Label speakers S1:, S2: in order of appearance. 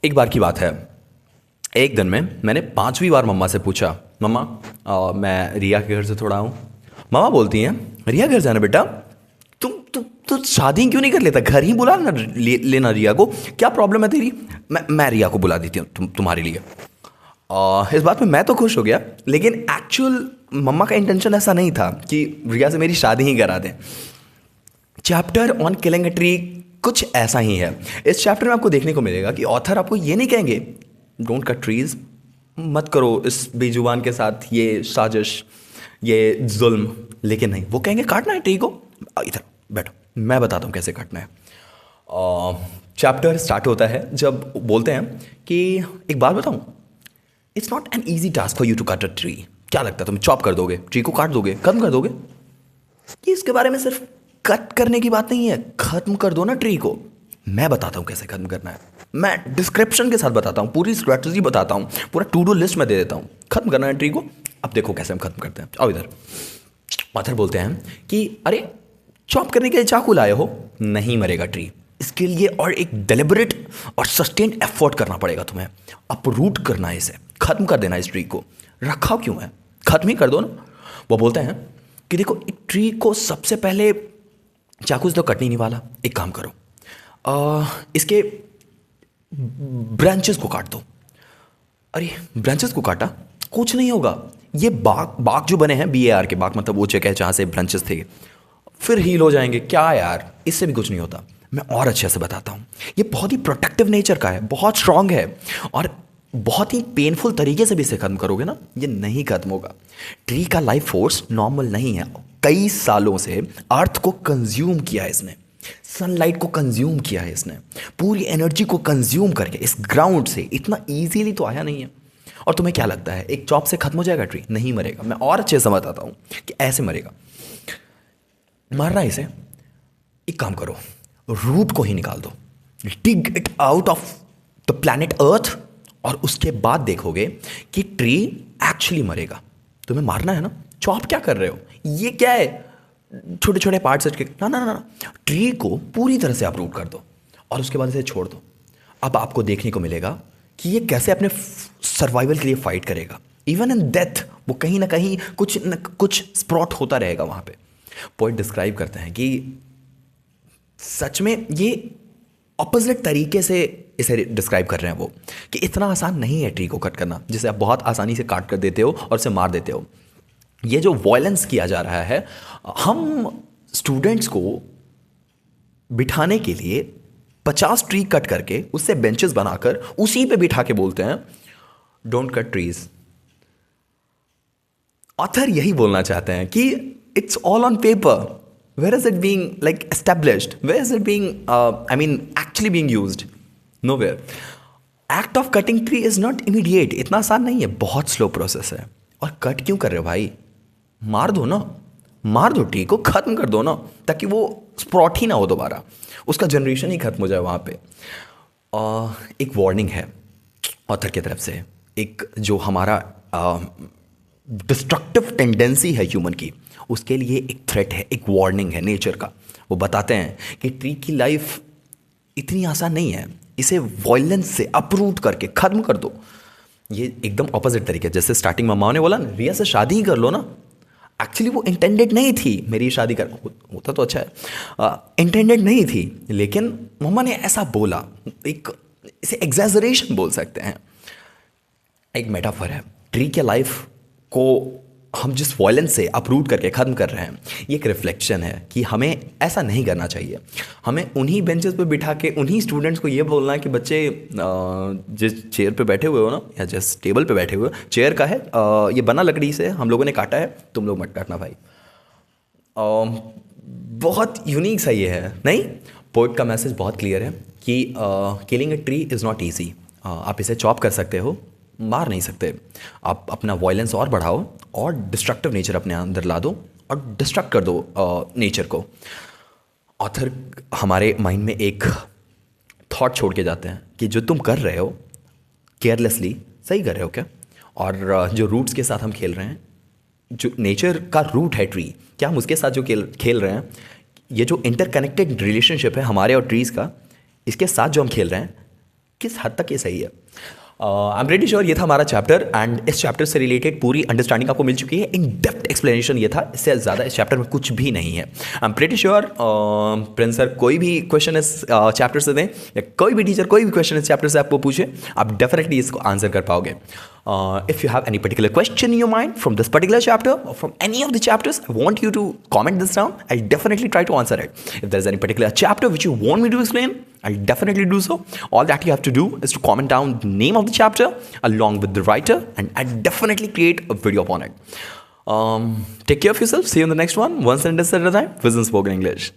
S1: एक बार की बात है। एक दिन में मैंने 5वीं बार मम्मा से पूछा, मम्मा मैं रिया के घर से थोड़ा आऊँ। मम्मा बोलती हैं, रिया घर जाना बेटा? तुम शादी क्यों नहीं कर लेता? घर ही बुला ना लेना रिया को। क्या प्रॉब्लम है तेरी? मैं रिया को बुला देती हूँ तुम्हारे लिए। इस बात में मैं तो खुश हो गया, लेकिन एक्चुअल मम्मा का इंटेंशन ऐसा नहीं था कि रिया से मेरी शादी ही करा दें। Chapter on killing a tree कुछ ऐसा ही है। इस चैप्टर में आपको देखने को मिलेगा कि ऑथर आपको ये नहीं कहेंगे डोंट कट ट्रीज, मत करो इस बेजुबान के साथ ये साजिश, ये जुल्म, लेकिन नहीं, वो कहेंगे काटना है ट्री को। इधर बैठो, मैं बताता हूँ कैसे काटना है। चैप्टर स्टार्ट होता है जब बोलते हैं कि एक बात बताऊँ, it's not an easy task for you to cut a tree. क्या लगता है तुम चॉप कर दोगे, ट्री को काट दोगे, खत्म कर दोगे? कि इसके बारे में सिर्फ कट करने की बात नहीं है, खत्म कर दो ना ट्री को। मैं बताता हूँ कैसे खत्म करना है, मैं डिस्क्रिप्शन के साथ बताता हूँ, पूरी स्ट्रेटजी बताता हूँ, पूरा टू डू लिस्ट में दे देता हूँ। खत्म करना है ट्री को, अब देखो कैसे हम खत्म करते हैं। आओ इधर। ऑथर बोलते हैं कि अरे चॉप करने के लिए चाकू लाए हो, नहीं मरेगा ट्री। इसके लिए और एक डेलिबरेट और सस्टेन्ड एफर्ट करना पड़ेगा तुम्हें। अपरूट करना है इसे, खत्म कर देना इस ट्री को। रखा क्यों है, खत्म ही कर दो ना। वो बोलते हैं कि देखो एक ट्री को सबसे पहले चाकू से तो कटने नहीं वाला, एक काम करो, इसके ब्रांचेस को काट दो। अरे ब्रांचेस को काटा, कुछ नहीं होगा। ये बाग बाग जो बने हैं, BAR के बाग, मतलब वो जगह जहाँ से ब्रांचेस थे, फिर हील हो जाएंगे। क्या यार, इससे भी कुछ नहीं होता। मैं और अच्छे से बताता हूँ। ये बहुत ही प्रोटेक्टिव नेचर का है, बहुत स्ट्रांग है, और बहुत ही पेनफुल तरीके से भी इसे खत्म करोगे ना, ये नहीं खत्म होगा। ट्री का लाइफ फोर्स नॉर्मल नहीं है। कई सालों से अर्थ को कंज्यूम किया है इसने, सनलाइट को कंज्यूम किया है इसने, पूरी एनर्जी को कंज्यूम करके इस ग्राउंड से इतना इजीली तो आया नहीं है। और तुम्हें क्या लगता है एक चॉप से खत्म हो जाएगा ट्री? नहीं मरेगा। मैं और अच्छे से बताता हूँ कि ऐसे मरेगा। मारना है इसे, एक काम करो, रूट को ही निकाल दो, dig it out of the planet earth, और उसके बाद देखोगे कि ट्री एक्चुअली मरेगा। तुम्हें मारना है ना, चॉप क्या कर रहे हो? ये क्या है, छोटे छोटे पार्ट्स के? ना ना ना ना, ट्री को पूरी तरह से अपरूट कर दो और उसके बाद इसे छोड़ दो। अब आपको देखने को मिलेगा कि ये कैसे अपने सर्वाइवल के लिए फाइट करेगा। इवन इन डेथ वो कहीं ना कहीं कुछ न कुछ स्प्रॉट होता रहेगा वहाँ पे। पोइट डिस्क्राइब करते हैं कि सच में ये ऑपोजिट तरीके से इसे डिस्क्राइब कर रहे हैं वो, कि इतना आसान नहीं है ट्री को कट करना, जिसे आप बहुत आसानी से काट कर देते हो और उसे मार देते हो। ये जो वायलेंस किया जा रहा है, हम स्टूडेंट्स को बिठाने के लिए 50 ट्री कट करके उससे बेंचेस बनाकर उसी पे बिठा के बोलते हैं डोंट कट ट्रीज। ऑथर यही बोलना चाहते हैं कि it's all on paper, where is it being like established, where is it being actually being used? Nowhere. Act of cutting tree is not immediate, इतना आसान नहीं है, बहुत स्लो प्रोसेस है। और कट क्यों कर रहे हो भाई? मार दो ना, मार दो ट्री को, खत्म कर दो ना, ताकि वो स्प्रॉट ही ना हो दोबारा, उसका जनरेशन ही खत्म हो जाए वहाँ पे। एक वार्निंग है ऑथर की तरफ से, एक जो हमारा डिस्ट्रक्टिव टेंडेंसी है ह्यूमन की, उसके लिए एक थ्रेट है, एक वार्निंग है नेचर का। वो बताते हैं कि ट्री की लाइफ इतनी आसान नहीं है, इसे वायलेंस से अपरूट करके खत्म कर दो। ये एकदम ऑपोजिट तरीके, जैसे स्टार्टिंग में माँ ने बोला रिया से शादी ही कर लो ना। एक्चुअली वो इंटेंडेड नहीं थी मेरी शादी कर, होता तो अच्छा है, इंटेंडेड नहीं थी, लेकिन मम्मा ने ऐसा बोला। एक इसे एग्जैजरेशन बोल सकते हैं, एक मेटाफर है। ट्री के लाइफ को हम जिस वायलेंस से अपरूट करके ख़त्म कर रहे हैं, ये एक रिफ्लेक्शन है कि हमें ऐसा नहीं करना चाहिए। हमें उन्हीं बेंचेस पे बिठा के उन्हीं स्टूडेंट्स को ये बोलना है कि बच्चे जिस चेयर पे बैठे हुए हो ना, या जिस टेबल पे बैठे हुए हो, चेयर का है, ये बना लकड़ी से, हम लोगों ने काटा है, तुम लोग मत काटना भाई। बहुत यूनिक सा ये है, नहीं? पोइट का मैसेज बहुत क्लियर है कि killing a tree is not easy. आप इसे चॉप कर सकते हो, मार नहीं सकते। आप अपना वायलेंस और बढ़ाओ और डिस्ट्रक्टिव नेचर अपने अंदर ला दो और डिस्ट्रक्ट कर दो नेचर को। ऑथर हमारे माइंड में एक थॉट छोड़ के जाते हैं कि जो तुम कर रहे हो केयरलेसली, सही कर रहे हो क्या? और जो रूट्स के साथ हम खेल रहे हैं, जो नेचर का रूट है ट्री, क्या हम उसके साथ जो खेल रहे हैं, ये जो इंटरकनेक्टेड रिलेशनशिप है हमारे और ट्रीज़ का, इसके साथ जो हम खेल रहे हैं, किस हद तक ये सही है? आई एम प्रेटी श्योर ये था हमारा चैप्टर, एंड इस चैप्टर से रिलेटेड पूरी अंडरस्टैंडिंग आपको मिल चुकी है। इन डेप्थ एक्सप्लेनेशन ये था, इससे ज़्यादा इस चैप्टर में कुछ भी नहीं है। I am pretty sure Prince sir कोई भी क्वेश्चन इस चैप्टर से दें, या कोई भी टीचर कोई भी क्वेश्चन इस चैप्टर से आपको पूछे, आप डेफिनेटली इसको आंसर कर पाओगे। If you have any particular question in your mind from this particular chapter or from any of the chapters, I want you to comment this down. I'll definitely try to answer it. If there's any particular chapter which you want me to explain, I'll definitely do so. All that you have to do is to comment down the name of the chapter along with the writer, and I'll definitely create a video upon it. Take care of yourself. See you in the next one. One sentence at a time. Vision Spoken English.